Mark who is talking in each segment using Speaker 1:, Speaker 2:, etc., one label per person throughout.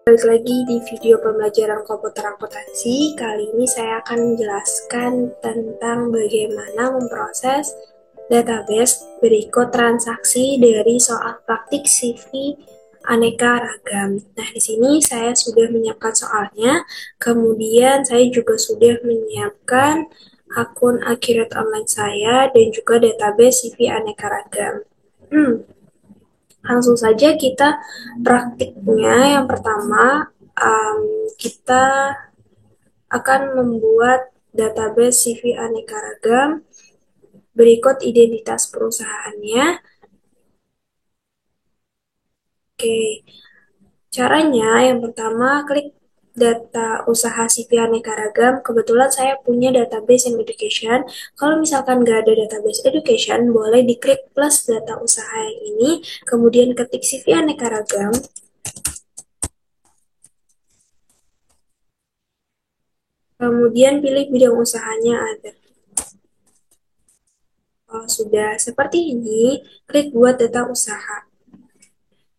Speaker 1: Balik lagi di video pembelajaran komputer akuntansi. Kali ini saya akan menjelaskan tentang bagaimana memproses database berikut transaksi dari soal praktik CV aneka ragam. Nah, di sini saya sudah menyiapkan soalnya, kemudian saya juga sudah menyiapkan akun Accurate Online saya dan juga database CV aneka ragam. Langsung saja kita praktiknya. Yang pertama, kita akan membuat database CV aneka ragam. Berikut identitas perusahaannya. Oke, caranya yang pertama klik data usaha CV aneka ragam. Kebetulan saya punya database yang education. Kalau misalkan nggak ada database education, boleh diklik plus data usaha yang ini, kemudian ketik CV aneka ragam. Kemudian pilih bidang usahanya ada. Sudah seperti ini, klik buat data usaha.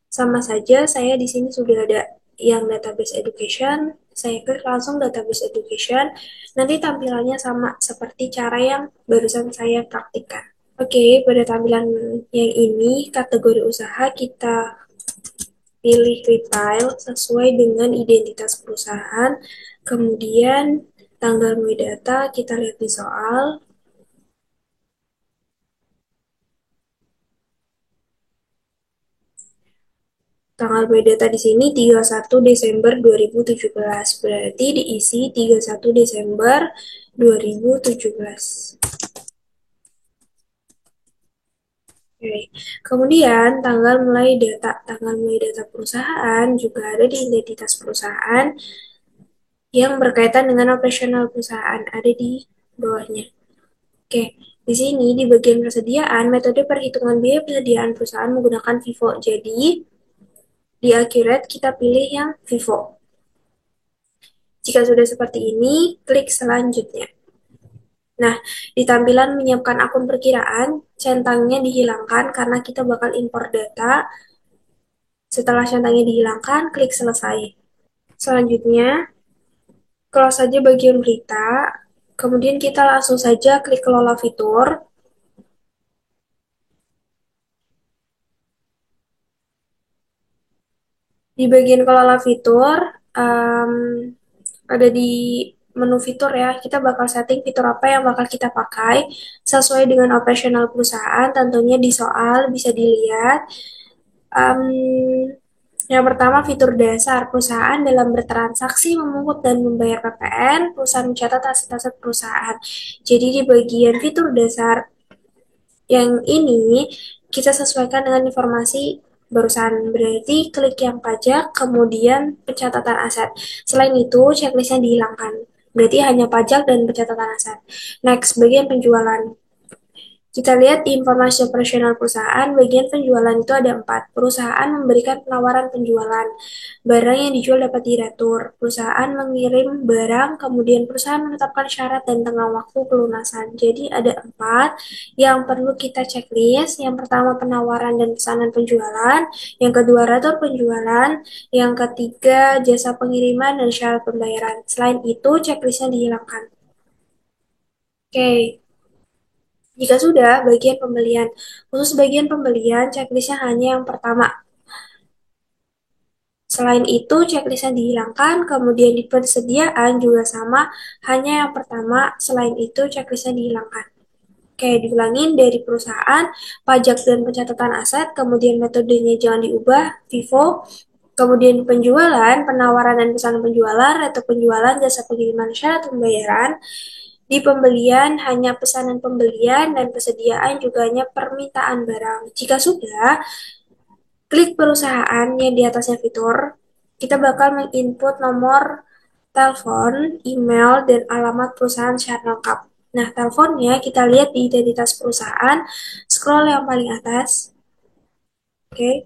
Speaker 1: Sama saja saya di sini sudah ada yang database education, saya klik langsung database education, nanti tampilannya sama seperti cara yang barusan saya praktikkan. Oke, pada tampilan yang ini, kategori usaha kita pilih retail sesuai dengan identitas perusahaan, kemudian tanggal mulai data kita lihat di soal. Tanggal data di sini 31 Desember 2017, berarti diisi 31 Desember 2017. Oke. Kemudian tanggal mulai data perusahaan juga ada di identitas perusahaan yang berkaitan dengan operasional perusahaan ada di bawahnya. Oke, di sini di bagian persediaan metode perhitungan biaya persediaan perusahaan menggunakan FIFO. Jadi di Accurate kita pilih yang FIFO. Jika sudah seperti ini, klik selanjutnya. Nah, di tampilan menyiapkan akun perkiraan, centangnya dihilangkan karena kita bakal impor data. Setelah centangnya dihilangkan, klik selesai. Selanjutnya, close saja bagian berita. Kemudian kita langsung saja klik kelola fitur. Di bagian kelola fitur, um, ada di menu fitur ya, kita bakal setting fitur apa yang bakal kita pakai sesuai dengan operasional perusahaan. Tentunya di soal bisa dilihat. Um, yang pertama, fitur dasar perusahaan dalam bertransaksi, memungut dan membayar PPN, perusahaan mencatat aset-aset perusahaan. Jadi di bagian fitur dasar yang ini kita sesuaikan dengan informasi barusan, berarti klik yang pajak, kemudian pencatatan aset. Selain itu, checklistnya dihilangkan. Berarti hanya pajak dan pencatatan aset. Next, bagian penjualan. Kita lihat di informasi operasional perusahaan, bagian penjualan itu ada 4. Perusahaan memberikan penawaran penjualan. Barang yang dijual dapat diatur. Perusahaan mengirim barang, kemudian perusahaan menetapkan syarat dan tengah waktu pelunasan. Jadi ada 4 yang perlu kita checklist. Yang pertama penawaran dan pesanan penjualan. Yang kedua ratur penjualan. Yang ketiga jasa pengiriman dan syarat pembayaran. Selain itu checklistnya dihilangkan. Oke. Jika sudah, bagian pembelian. Khusus bagian pembelian, checklistnya hanya yang pertama. Selain itu, checklistnya dihilangkan, kemudian di persediaan juga sama, hanya yang pertama, selain itu checklistnya dihilangkan. Oke, diulangin dari perusahaan, pajak dan pencatatan aset, kemudian metodenya jangan diubah, FIFO, kemudian penjualan, penawaran dan pesanan penjualan, atau penjualan, jasa pengiriman syarat pembayaran. Di pembelian hanya pesanan pembelian dan persediaan juga hanya permintaan barang. Jika sudah, klik perusahaan yang di atasnya fitur. Kita bakal menginput nomor telepon, email, dan alamat perusahaan secara lengkap. Nah, teleponnya kita lihat di identitas perusahaan, scroll yang paling atas. Oke,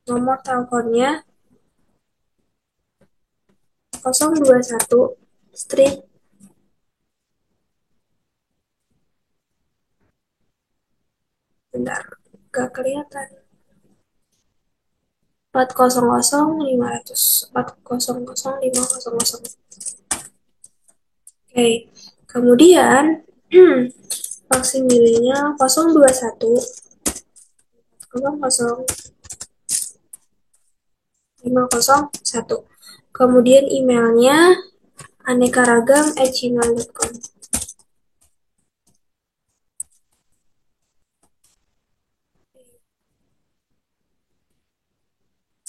Speaker 1: nomor teleponnya 021 Street. Bentar, gak kelihatan. 400 500. Oke, kemudian faksimilenya 021 501. Kemudian emailnya anekaragam@gmail.com.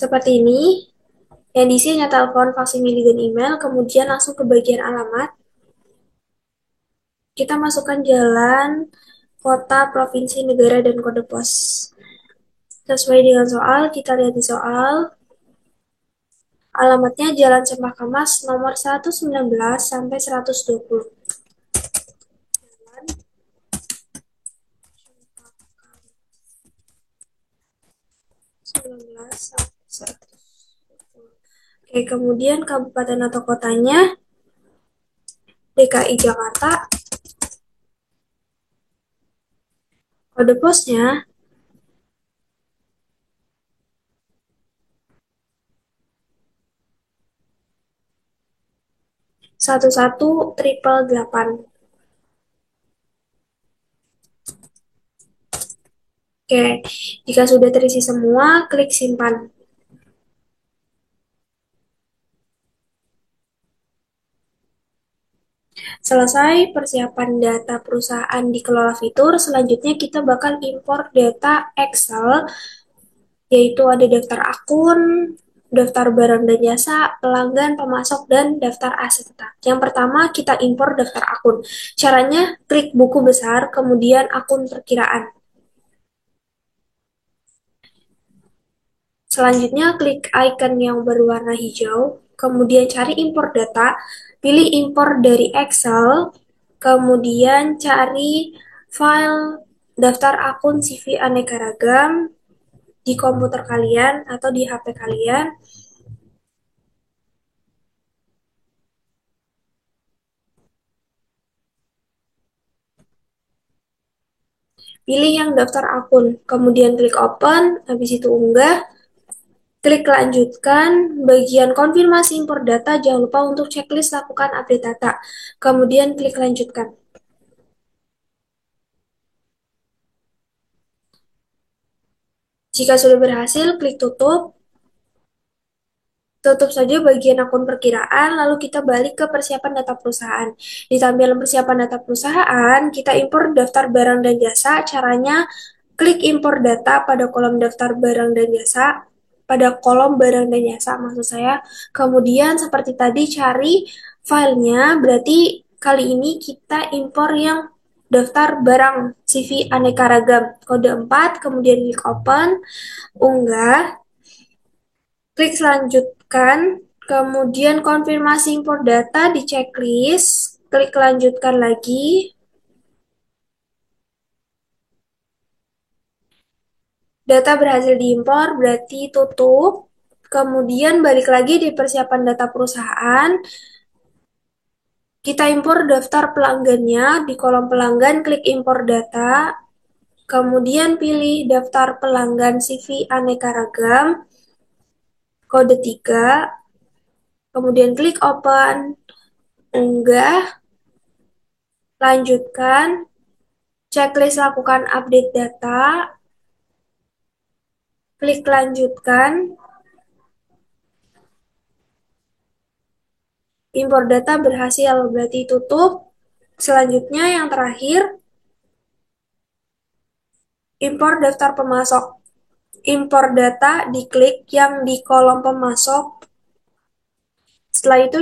Speaker 1: Seperti ini, yang diisi hanya telepon, faksimili, dan email, kemudian langsung ke bagian alamat. Kita masukkan jalan, kota, provinsi, negara, dan kode pos. Sesuai dengan soal, kita lihat di soal. Alamatnya Jalan Cempaka Mas nomor 119 sampai 120. Jalan 19 sampai 120. Oke, kemudian kabupaten atau kotanya DKI Jakarta. Kode posnya 11888. Oke, jika sudah terisi semua, klik simpan. Selesai persiapan data perusahaan dikelola fitur, selanjutnya kita bakal impor data Excel, yaitu ada daftar akun, daftar barang dan jasa, pelanggan, pemasok, dan daftar aset tetap. Yang pertama, kita impor daftar akun. Caranya, klik buku besar, kemudian akun perkiraan. Selanjutnya, klik icon yang berwarna hijau, kemudian cari impor data, pilih impor dari Excel, kemudian cari file daftar akun CV aneka ragam di komputer kalian atau di HP kalian. Pilih yang daftar akun, kemudian klik open, habis itu unggah, klik lanjutkan, bagian konfirmasi impor data, jangan lupa untuk checklist lakukan update data, kemudian klik lanjutkan. Jika sudah berhasil, klik tutup. Tutup saja bagian akun perkiraan, lalu kita balik ke persiapan data perusahaan. Di tampilan persiapan data perusahaan, kita impor daftar barang dan jasa. Caranya, klik impor data pada kolom daftar barang dan jasa, pada kolom barang dan jasa maksud saya. Kemudian seperti tadi cari filenya, berarti kali ini kita impor yang daftar barang CV aneka ragam. Kode 4, kemudian klik open, unggah, klik lanjutkan, kemudian konfirmasi impor data di checklist, klik lanjutkan lagi. Data berhasil diimpor, berarti tutup. Kemudian balik lagi di persiapan data perusahaan. Kita impor daftar pelanggannya, di kolom pelanggan klik impor data. Kemudian pilih daftar pelanggan CV aneka ragam, kode 3. Kemudian klik open, unggah, lanjutkan, checklist lakukan update data, klik lanjutkan, impor data berhasil, berarti tutup. Selanjutnya yang terakhir, impor daftar pemasok. Impor data, diklik yang di kolom pemasok. Setelah itu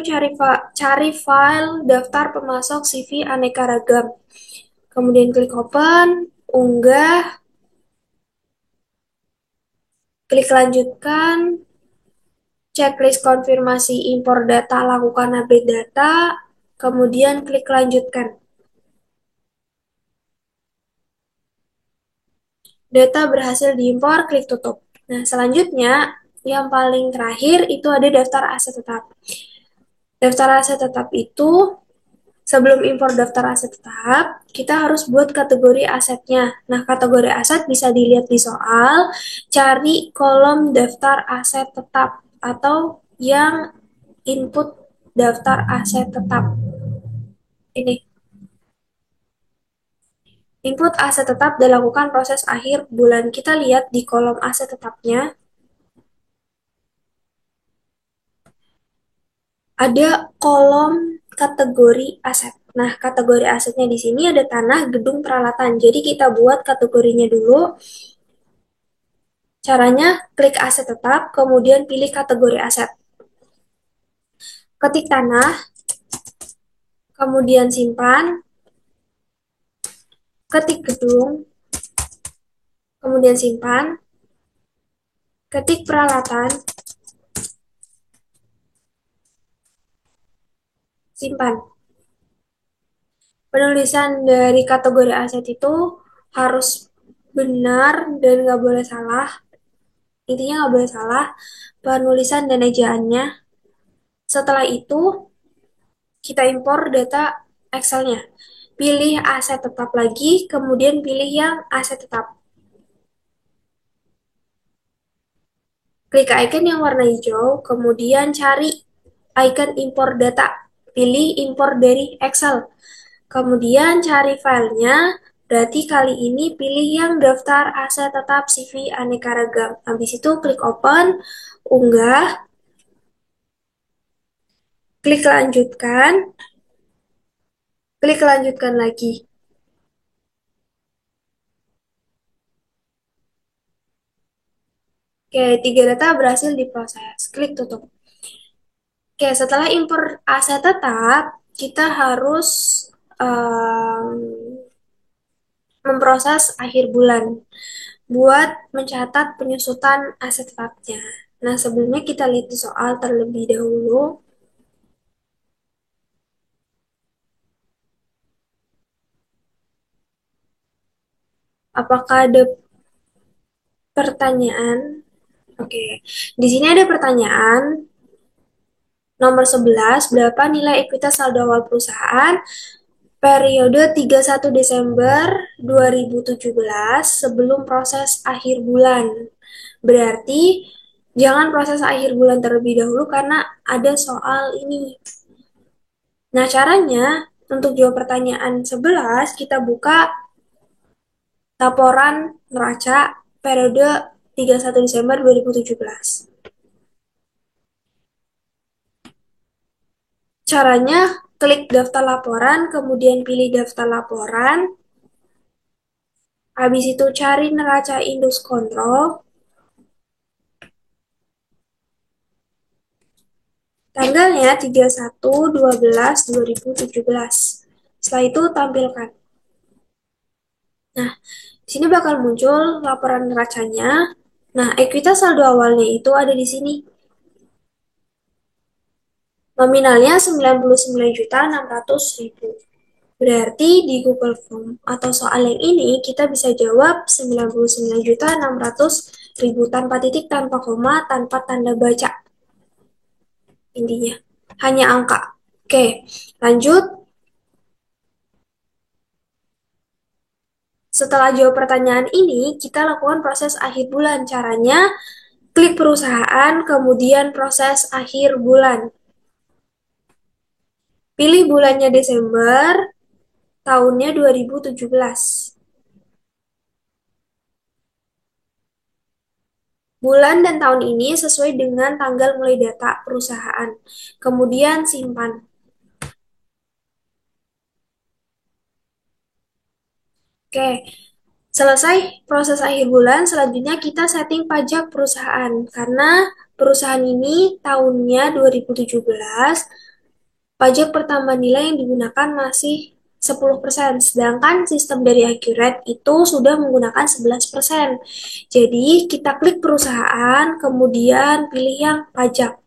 Speaker 1: cari file daftar pemasok CV aneka ragam. Kemudian klik open, unggah, klik lanjutkan, checklist konfirmasi impor data, lakukan update data, kemudian klik lanjutkan. Data berhasil diimpor, klik tutup. Nah, selanjutnya yang paling terakhir itu ada daftar aset tetap. Daftar aset tetap itu Sebelum impor daftar aset tetap, kita harus buat kategori asetnya. Nah, kategori aset bisa dilihat di soal, cari kolom daftar aset tetap atau yang input daftar aset tetap. Ini, input aset tetap dilakukan proses akhir bulan. Kita lihat di kolom aset tetapnya, ada kolom kategori aset. Nah, kategori asetnya di sini ada tanah, gedung, peralatan. Jadi kita buat kategorinya dulu. Caranya, klik aset tetap, kemudian pilih kategori aset. Ketik tanah, kemudian simpan, ketik gedung, kemudian simpan, ketik peralatan, simpan. Penulisan dari kategori aset itu harus benar dan nggak boleh salah. Intinya nggak boleh salah. Penulisan dan ejaannya. Setelah itu, kita impor data Excel-nya. Pilih aset tetap lagi, kemudian pilih yang aset tetap. Klik icon yang warna hijau, kemudian cari icon impor data. Pilih impor dari Excel. Kemudian cari filenya, berarti kali ini pilih yang daftar aset tetap CV aneka ragam. Habis itu klik open, unggah, klik lanjutkan, klik lanjutkan lagi. Oke, tiga data berhasil diproses. Klik tutup. Oke, setelah impor aset tetap, kita harus em, memproses akhir bulan buat mencatat penyusutan aset tetapnya. Nah, sebelumnya kita lihat di soal terlebih dahulu. Apakah ada pertanyaan? Oke, di sini ada pertanyaan nomor 11, berapa nilai ekuitas saldo awal perusahaan periode 31 Desember 2017 sebelum proses akhir bulan? Berarti jangan proses akhir bulan terlebih dahulu karena ada soal ini. Nah, caranya untuk jawab pertanyaan 11, kita buka laporan neraca periode 31 Desember 2017. Caranya, klik daftar laporan, kemudian pilih daftar laporan. Habis itu cari neraca indus kontrol. Tanggalnya 31/12/2017. Setelah itu tampilkan. Nah, di sini bakal muncul laporan neracanya. Nah, ekuitas saldo awalnya itu ada di sini. Nominalnya 99.600.000. Berarti di Google Form atau soal yang ini kita bisa jawab 99.600.000 tanpa titik, tanpa koma, tanpa tanda baca. Intinya hanya angka. Oke, lanjut. Setelah jawab pertanyaan ini, kita lakukan proses akhir bulan. Caranya, klik perusahaan, kemudian proses akhir bulan. Pilih bulannya Desember, tahunnya 2017. Bulan dan tahun ini sesuai dengan tanggal mulai data perusahaan. Kemudian simpan. Oke, selesai proses akhir bulan, selanjutnya kita setting pajak perusahaan. Karena perusahaan ini tahunnya 2017, pajak pertambahan nilai yang digunakan masih 10%, sedangkan sistem dari Accurate itu sudah menggunakan 11%. Jadi, kita klik perusahaan, kemudian pilih yang pajak.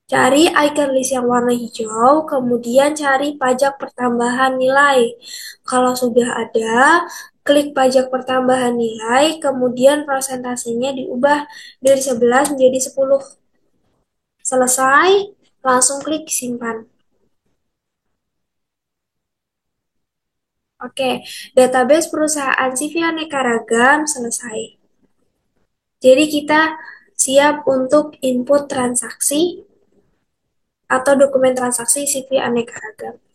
Speaker 1: Cari icon list yang warna hijau, kemudian cari pajak pertambahan nilai. Kalau sudah ada, klik pajak pertambahan nilai, kemudian prosentasenya diubah dari 11 menjadi 10. Selesai, Langsung klik simpan. Oke, database perusahaan CV aneka ragam selesai. Jadi kita siap untuk input transaksi atau dokumen transaksi CV aneka ragam.